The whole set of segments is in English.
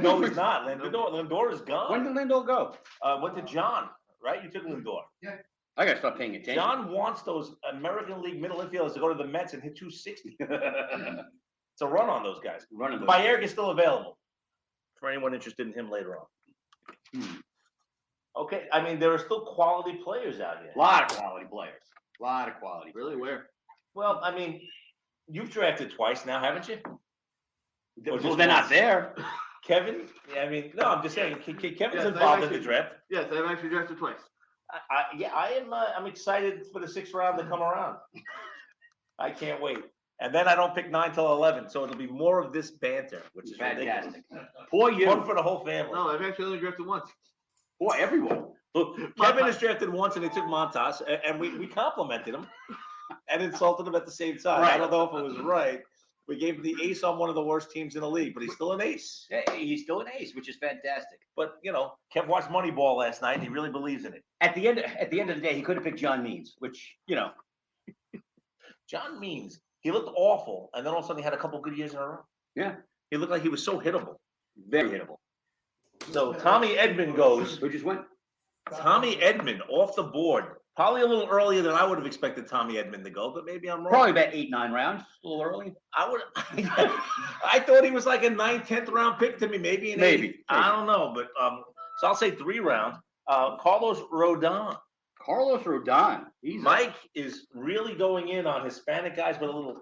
No, he's not. Lindor is gone. When did Lindor go? Went to John, right? You took Lindor. Yeah. I gotta start paying attention. John wants those American League middle infielders to go to the Mets and hit 260. It's a run on those guys. Bayer is still available for anyone interested in him later on. Okay, I mean, there are still quality players out here. A lot of quality players. Really? Where? Well, I mean, you've drafted twice now, haven't you? Well, they're not there. Kevin? Yeah, I mean, no, I'm just saying, Kevin's Yes, involved in the draft. Yes, I've actually drafted twice. I am. I'm excited for the 6th round to come around. I can't wait. And then I don't pick 9 till 11, so it'll be more of this banter, which is Fantastic. ridiculous. Poor you. Fun for the whole family. No, I've actually only drafted once. Poor everyone. Look, Kevin has drafted once, and they took Montas, and we complimented him and insulted him at the same time. Right. I don't know if it was right. We gave him the ace on one of the worst teams in the league, but he's still an ace. Yeah, he's still an ace, which is fantastic. But Kev watched Moneyball last night, and he really believes in it. At the end of the day, he could have picked John Means, which John Means, he looked awful, and then all of a sudden he had a couple good years in a row. Yeah. He looked like he was so hittable. Very hittable. So Tommy Edman goes. Who just went? Tommy Edman off the board. Probably a little earlier than I would have expected Tommy Edman to go, but maybe I'm wrong. Probably about 8-9 rounds. A little early. I thought he was like a 9th, 10th round pick to me, maybe an 8th. I don't know, but so I'll say 3 round. Carlos Rodon. Carlos Rodon. Mike is really going in on Hispanic guys with a little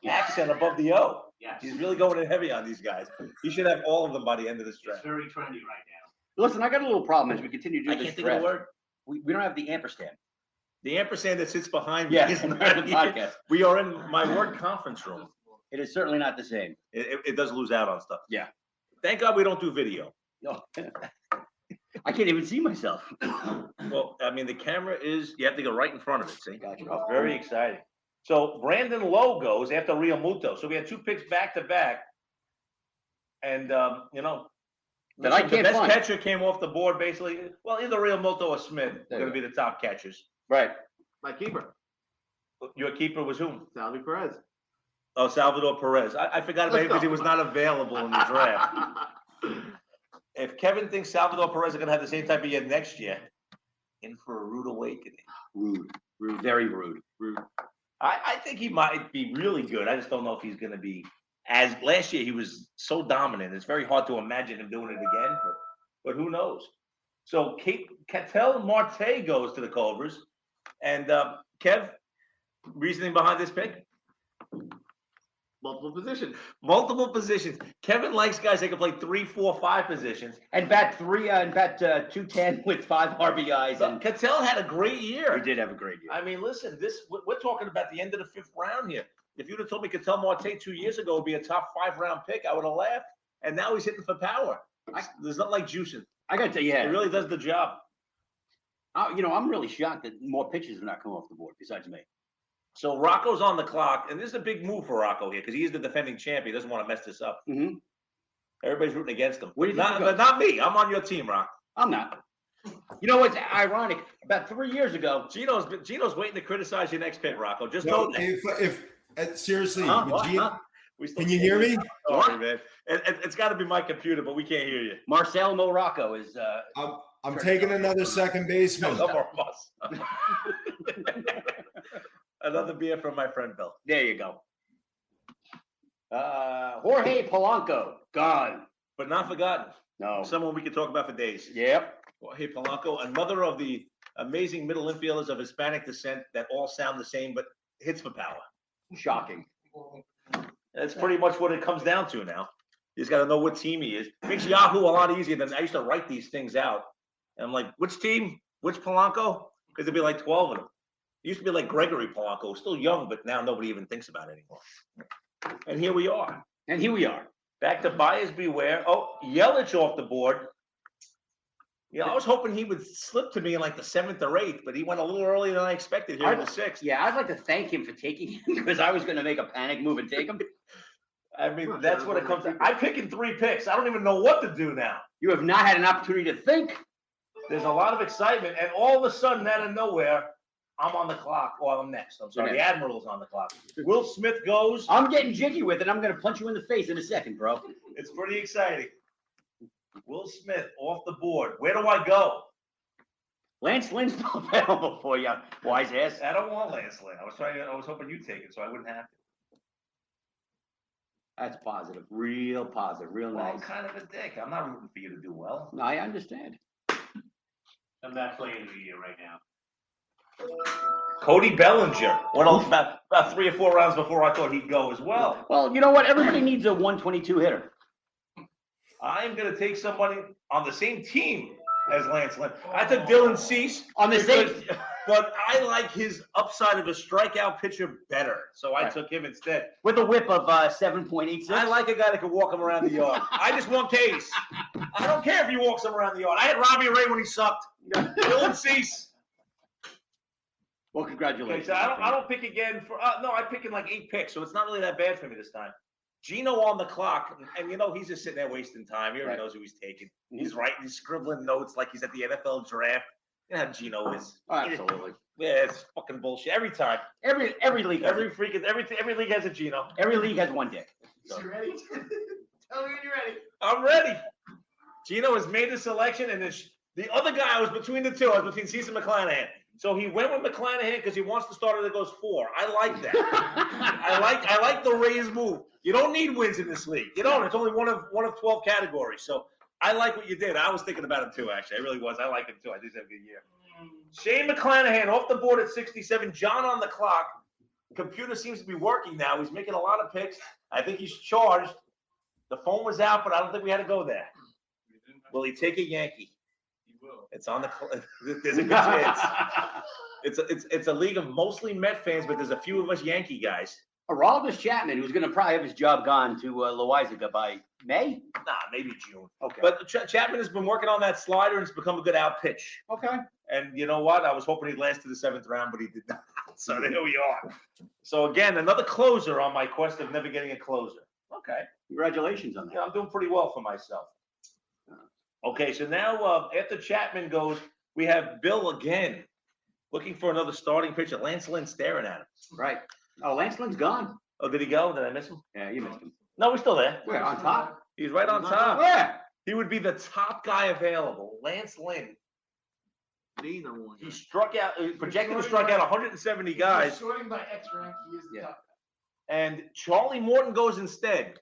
accent above the O. Yes. He's really going in heavy on these guys. He should have all of them by the end of this draft. It's very trendy right now. Listen, I got a little problem as we continue to do I this can't think of draft. the word. We don't have the ampersand. The ampersand that sits behind me. Yeah, is on the not here. podcast. We are in my work conference room. It is certainly not the same. It does lose out on stuff. Yeah. Thank God we don't do video. No. I can't even see myself. Well, I mean, the camera you have to go right in front of it, see? Gotcha. Oh, very exciting. So Brandon Lowe goes after Real Muto. So we had 2 picks back to back. And, That the I can't best find. catcher came off the board, basically. Well, either Real Muto or Smith are There going to you be the top catchers. Right. My keeper, Your keeper was whom? Salvi Perez. Oh, Salvador Perez. I forgot about him because he was not available in the draft. If Kevin thinks Salvador Perez is going to have the same type of year next year, in for a rude awakening. Rude. Very rude. I think he might be really good. I just don't know if he's going to be as last year. He was so dominant. It's very hard to imagine him doing it again, but who knows? So Ketel Marte goes to the Cobras. And Kev, reasoning behind this pick? Multiple positions. Kevin likes guys that can play 3, 4, 5 positions. And bat 210 with 5 RBIs. And Ketel had a great year. he did have a great year. I mean, listen, we're talking about the end of the 5th round here. If you'd have told me Ketel Marte 2 years ago would be a top 5 round pick, I would have laughed. And now he's hitting for power. There's nothing like juicing. I got to tell you, It really does the job. I'm really shocked that more pitches have not come off the board besides me. So Rocco's on the clock, and this is a big move for Rocco here because he is the defending champ. He doesn't want to mess this up. Mm-hmm. Everybody's rooting against him. Where do you think he But not me. I'm on your team, Rock. I'm not. You know what's ironic? About 3 years ago, Gino's waiting to criticize your next pick, Rocco. Just know that. If seriously, What? Gino, We still can you can't hear me? Sorry, man. It's got to be my computer, but we can't hear you. Marcel Morocco is. I'm taking another second baseman. No more of us. Another beer from my friend Bill. There you go. Jorge Polanco, gone. But not forgotten. No. Someone we could talk about for days. Yep. Jorge Polanco, another of the amazing middle infielders of Hispanic descent that all sound the same, but hits for power. Shocking. That's pretty much what it comes down to now. You just got to know what team he is. Makes Yahoo a lot easier than I used to write these things out. And I'm like, which team? Which Polanco? Because there'd be like 12 of them. It used to be like Gregory Polanco, still young, but now nobody even thinks about it anymore. And here we are. Back to buyers beware. Oh, Yelich off the board. I was hoping he would slip to me in like the 7th or 8th, but he went a little earlier than I expected here in the 6th. Yeah, I'd like to thank him for taking him because I was going to make a panic move and take him. I mean, that's what it comes to. I'm picking 3 picks. I don't even know what to do now. You have not had an opportunity to think. There's a lot of excitement, and all of a sudden, out of nowhere, I'm on the clock. Or I'm next. I'm sorry, the Admiral's on the clock. Will Smith goes. I'm getting jiggy with it. I'm going to punch you in the face in a second, bro. It's pretty exciting. Will Smith off the board. Where do I go? Lance Lynn's not available for you, wise ass. I don't want Lance Lynn. I was hoping you'd take it, so I wouldn't have to. That's positive, real Well, I'm nice. kind of a dick. I'm not rooting for you to do well. No, I understand. I'm not playing of the year right now. Cody Bellinger went on about 3 or 4 rounds before I thought he'd go as well. Well, you know what? Everybody needs a 122 hitter. I'm going to take somebody on the same team as Lance Lynn. I took Dylan Cease. On the same. But I like his upside of a strikeout pitcher better, so I Right. took him instead. With a whip of 7.86. I like a guy that can walk him around the yard. I just want Case. I don't care if he walks him around the yard. I had Robbie Ray when he sucked. Dylan Cease. Well, Okay, congratulations. so I don't pick again for no. I pick in like 8 picks, so it's not really that bad for me this time. Gino on the clock, and you know he's just sitting there wasting time. He already knows who he's taking. He's writing, he's scribbling notes like he's at the NFL draft. You know how Gino is. Absolutely. Yeah, it's fucking bullshit every time. Every league. Every league has a Gino. Every league has one dick. So. You ready? Tell me when you're ready. I'm ready. Gino has made the selection, and the other guy I was between the two. I was between Cease and Mcclanahan. So he went with Mcclanahan because he wants the starter that goes 4. I like that. I like the Rays move. You don't need wins in this league. You don't. It's only one of 12 categories. So I like what you did. I was thinking about him too, actually. I really was. I like him too. I think he's had a good year. Shane Mcclanahan off the board at 67. John on the clock. Computer seems to be working now. He's making a lot of picks. I think he's charged. The phone was out, but I don't think we had to go there. Will he take a Yankee? It's on the. There's a good chance. It's a league of mostly Met fans, but there's a few of us Yankee guys. Aroldis Chapman, who's going to probably have his job gone to Loizaga by May. Nah, maybe June. Okay. But Chapman has been working on that slider, and it's become a good out pitch. Okay. And you know what? I was hoping he'd last to the 7th round, but he did not. So there we are. So again, another closer on my quest of never getting a closer. Okay. Congratulations on that. Yeah, I'm doing pretty well for myself. Okay, so now after Chapman goes, we have Bill again, looking for another starting pitcher. Lance Lynn staring at him. Right. Oh, Lance Lynn's gone. Oh, did he go? Did I miss him? Yeah, you missed him. No, he's still there. Where? On top? He's right on He's on top. Where? He would be the top guy available. Lance Lynn. The number one. He struck out, projected to strike out 170 guys, Sorting by X rank, he is the top. and Charlie Morton goes instead.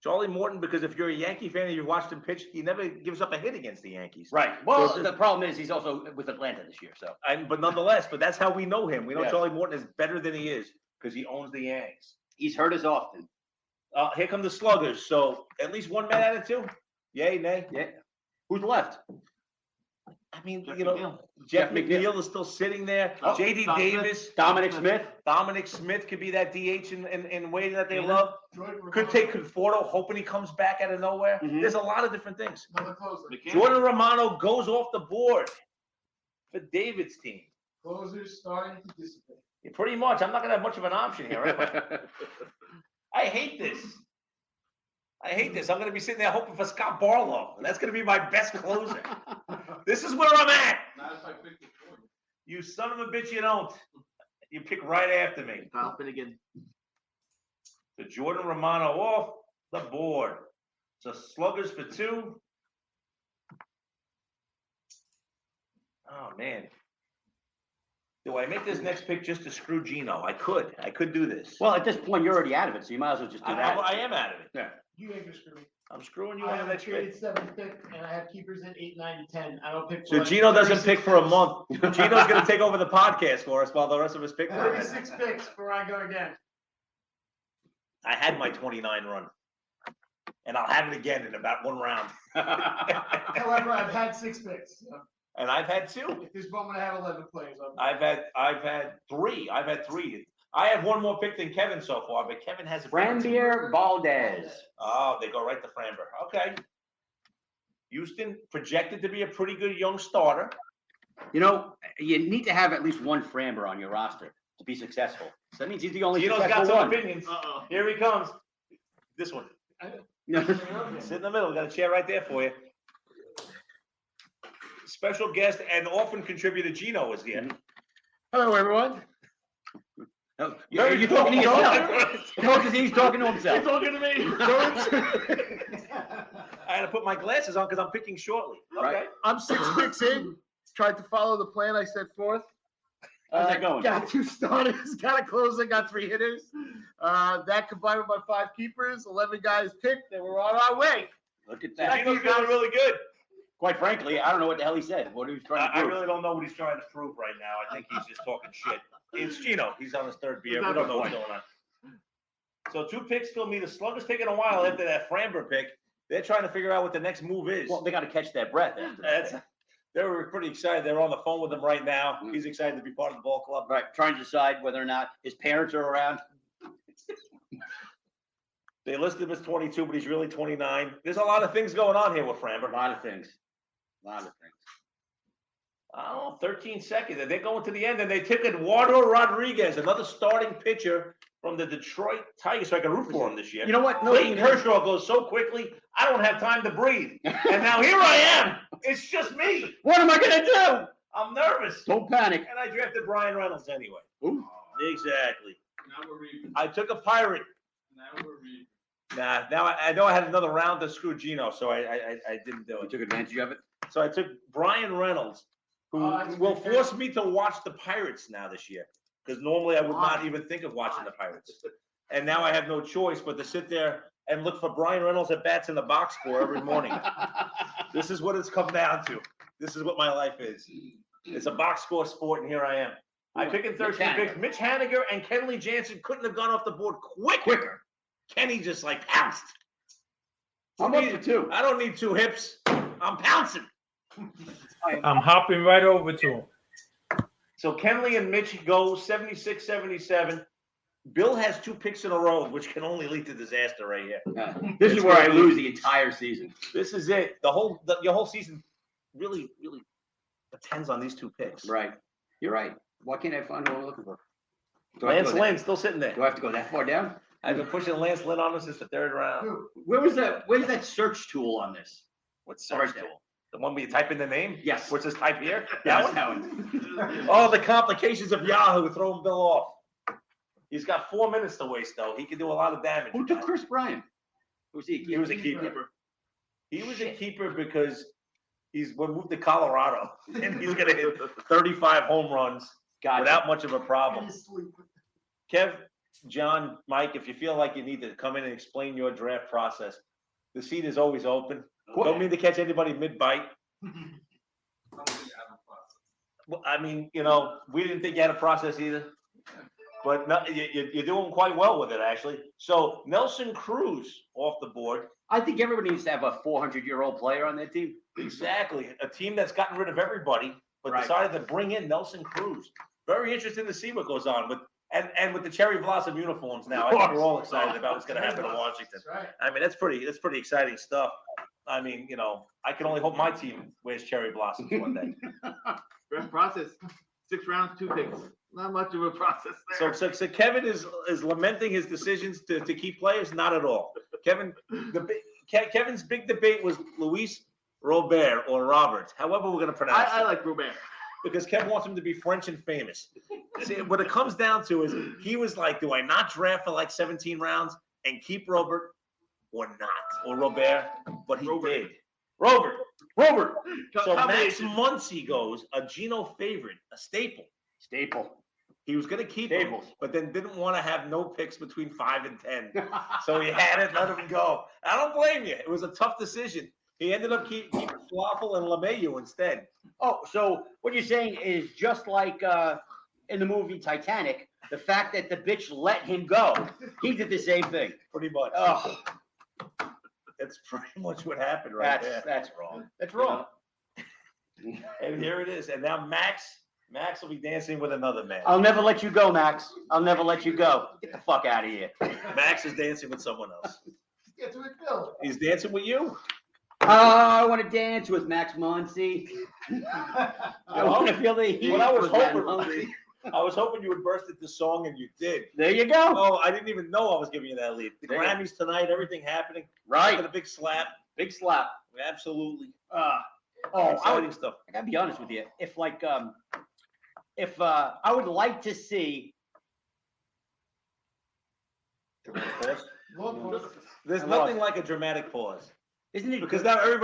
Charlie Morton, because if you're a Yankee fan and you've watched him pitch, he never gives up a hit against the Yankees. Right. Well, So the problem is he's also with Atlanta this year, so. But nonetheless, but that's how we know him. We know Yes. Charlie Morton is better than he is because he owns the Yanks. He's hurt as often. Here come the sluggers. So at least one man out of 2. Yay, nay. Yeah. Who's left? I mean, Jeff you know, McNeil. Jeff Jeff McNeil. McNeil is still sitting there. Oh, J.D. Tom Smith. Davis, Dominic Smith. Dominic Smith could be that DH in waiting that they Mhm. love. Jordan Could Romano, take Conforto, hoping he comes back out of nowhere. Mhm. There's a lot of different things. Another closer. Jordan Romano goes off the board for David's team. Closers starting to dissipate. Yeah, pretty much. I'm not going to have much of an option here. Am I? I hate this. I'm going to be sitting there hoping for Scott Barlow. That's going to be my best closer. This is where I'm at. Not if I pick the Jordan. You son of a bitch, you don't. You pick right after me. Kyle Finnegan. So Jordan Romano off the board. So sluggers for 2. Oh, man. Do I make this next pick just to screw Gino? I could do this. Well, at this point, you're already out of it, so you might as well just do that. I am out of it. Yeah. You ain't gonna screw me. I'm screwing you I on the have a next traded pick. 7th pick, and I have keepers in 8, 9, and 10. I don't pick. So for Gino doesn't 36 pick for a picks. month. Gino's going to take over the podcast for us while the rest of us pick for us. 36 picks before I go again. I had my 29 run. And I'll have it again in about 1 round. However, I've had 6 picks. So And I've had 2. at this moment, I have 11 players. I've had 3. I have 1 more pick than Kevin so far, but Kevin has a Frambier Valdez. Oh, they go right to Framber. Okay. Houston projected to be a pretty good young starter. You know, you need to have at least one Framber on your roster to be successful. So that means he's the only Gino's got successful some one. opinions. Uh-oh. Here he comes. This one. Sit in the middle. Got a chair right there for you. Special guest and often contributor Gino is here. Hello, everyone. Oh, you're talking to yourself. He's talking to himself. You're talking to me. I had to put my glasses on because I'm picking shortly. Right. Okay. I'm 6 picks in. Tried to follow the plan I set forth. How's that going? Got 2 starters, got a closer, got 3 hitters. That combined with my 5 keepers, 11 guys picked, and we're on our way. Look at that. Gino's feeling really good. Quite frankly, I don't know what the hell he said. What he was trying to I prove. really don't know what he's trying to prove right now. I think he's just talking shit. It's Gino. He's on his 3rd beer. We don't know what's going on. So 2 picks still me the slowest pick in a while after that Framber pick. They're trying to figure out what the next move is. Well, they got to catch that breath after that. That's, they were pretty excited. They're on the phone with him right now. He's excited to be part of the ball club. Right, trying to decide whether or not his parents are around. They listed him as 22, but he's really 29. There's a lot of things going on here with A Framber. lot of things. A lot of things. Oh, 13 seconds. And they're going to the end, and they took Eduardo Rodriguez, another starting pitcher from the Detroit Tigers. So I can root for him this year. You know what? No, Clayton Kershaw goes so quickly, I don't have time to breathe. And now here I am. It's just me. What am I gonna do? I'm nervous. Don't panic. And I drafted Brian Reynolds anyway. Ooh. Exactly. Now we're reading. I took a Pirate. Now we're reading. Nah, now I know I had another round to screw Gino, so I didn't do You it. took advantage of it. So I took Brian Reynolds, who That's will good. force me to watch the Pirates now this year. Because normally I would not even think of watching the Pirates. And now I have no choice but to sit there and look for Brian Reynolds at bats in the box score every morning. This is what it's come down to. This is what my life is. It's a box score sport, and here I am. I pick in 13 Mitch picks. Mitch Haniger and Kenley Jansen couldn't have gone off the board quicker. Kenny just like pounced. I'm up to 2. I don't need 2 hips. I'm pouncing. I'm hopping right over to him. So Kenley and Mitch go 76, 77. Bill has 2 picks in a row, which can only lead to disaster right here. This is where I lose the entire season. This is it. Your whole season really depends on these 2 picks. Right. You're right. Why can't I find what I'm looking for? Do I have to Lance go that- Lynn still sitting there. Do I have to go that far down? I've been pushing Lance Lynn on us since the 3rd round. Where's that search tool on this? What's search Right there. tool? The one where you type in the name? Yes. What's this type here? Yes, That one? Oh, the complications of Yahoo throwing Bill off. He's got 4 minutes to waste, though. He can do a lot of damage. Who took Chris Bryant? Who's he? He was a keeper. He was a keeper because he's moved to Colorado, and he's going to hit 35 home runs Gotcha. without much of a problem. He's sleeping. Kev, John, Mike, if you feel like you need to come in and explain your draft process, the seat is always open. Don't mean to catch anybody mid-bite. Well, I mean, we didn't think you had a process either. But no, you're doing quite well with it, actually. So Nelson Cruz off the board. I think everybody needs to have a 400-year-old player on their team. Exactly. A team that's gotten rid of everybody, but Right. decided to bring in Nelson Cruz. Very interesting to see what goes on with and with the cherry blossom uniforms now. I think we're all excited about what's going to happen in Washington. That's right. I mean, that's pretty exciting stuff. I mean, I can only hope my team wears cherry blossoms one day. Draft process. 6 rounds, 2 picks. Not much of a process So, there. so Kevin is lamenting his decisions to keep players. Not at all. Kevin's big debate was Luis Robert or Roberts, however we're going to pronounce I it, like Robert. because Kevin wants him to be French and famous. See, what it comes down to is he was like, do I not draft for like 17 rounds and keep Robert or not, or Robert? But he Robert. did. Robert. So Max Combination. Muncy goes, a Gino favorite, a staple. He was going to keep him, Staples. but then didn't want to have no picks between 5 and 10. So he had it, let him go. I don't blame you. It was a tough decision. He ended up keeping Falafel and LeMayu instead. Oh, so what you're saying is just like in the movie Titanic, the fact that the bitch let him go, he did the same thing. Pretty much. Oh, That's pretty much what happened right that's there. that's wrong. That's wrong. And here it is. And now Max will be dancing with another man. I'll never let you go, Max. I'll never let you go. Get the fuck out of here. Max is dancing with someone else. Get to it, Bill. He's dancing with you. I want to dance with Max Muncy. I want to feel the heat. What I was with that hoping, Muncy. I was hoping you would burst into song, and you did. There you go. Oh, I didn't even know I was giving you that lead. The There. Grammys tonight, everything happening. Right. With a big slap. Big slap. Absolutely. I Exciting stuff. gotta be honest with you. If I would like to see. Look, There's I nothing lost. like a dramatic pause. Isn't it Because good? now everybody